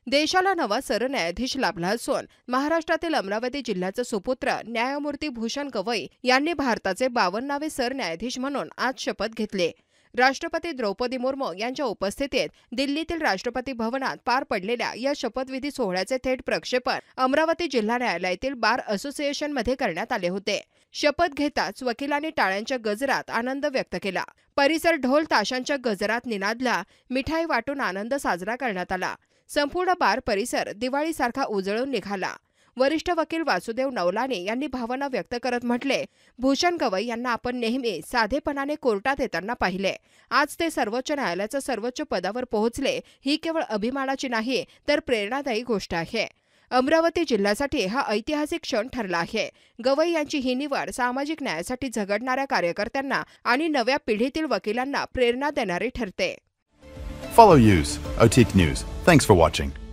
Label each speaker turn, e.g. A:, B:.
A: देशाला नवा सरन्यायाधीश लाभला असून महाराष्ट्रातील अमरावती जिल्ह्याचे सुपुत्र न्यायमूर्ती भूषण गवई यांनी भारताचे 52वे सरन्यायाधीश म्हणून आज शपथ घेतली। राष्ट्रपती द्रौपदी मुर्मू यांच्या उपस्थितीत दिल्लीतील राष्ट्रपती भवनात पार पडलेल्या या शपथविधी सोहळ्याचे थेट प्रक्षेपण अमरावती जिल्हा न्यायालयातील बार असोसिएशनमध्ये करण्यात आले होते। शपथ घेताच वकिलांनी टाळ्यांच्या गजरात आनंद व्यक्त केला। परिसर ढोल ताशांच्या गजरात निनादला, मिठाई वाटून आनंद साजरा करण्यात आला। संपूर्ण बार परिसर दिवाळीसारखा उजळून निघाला। वरिष्ठ वकील वासुदेव नवलाने यांनी भावना व्यक्त करत म्हटले, भूषण गवई यांना आपण नेहमी साधेपणाने कोर्टात येताना पाहिले। आज ते सर्वोच्च न्यायालयाच्या सर्वोच्च पदावर पोहोचले ही केवळ अभिमानाची नाही तर प्रेरणादायी गोष्ट आहे। अमरावती जिल्ह्यासाठी हा ऐतिहासिक क्षण ठरला आहे। गवई यांची ही निवड सामाजिक न्यायासाठी झगडणाऱ्या कार्यकर्त्यांना आणि नव्या पिढीतील वकिलांना प्रेरणा देणारी ठरते।
B: Follow Use OTT News. Thanks for watching.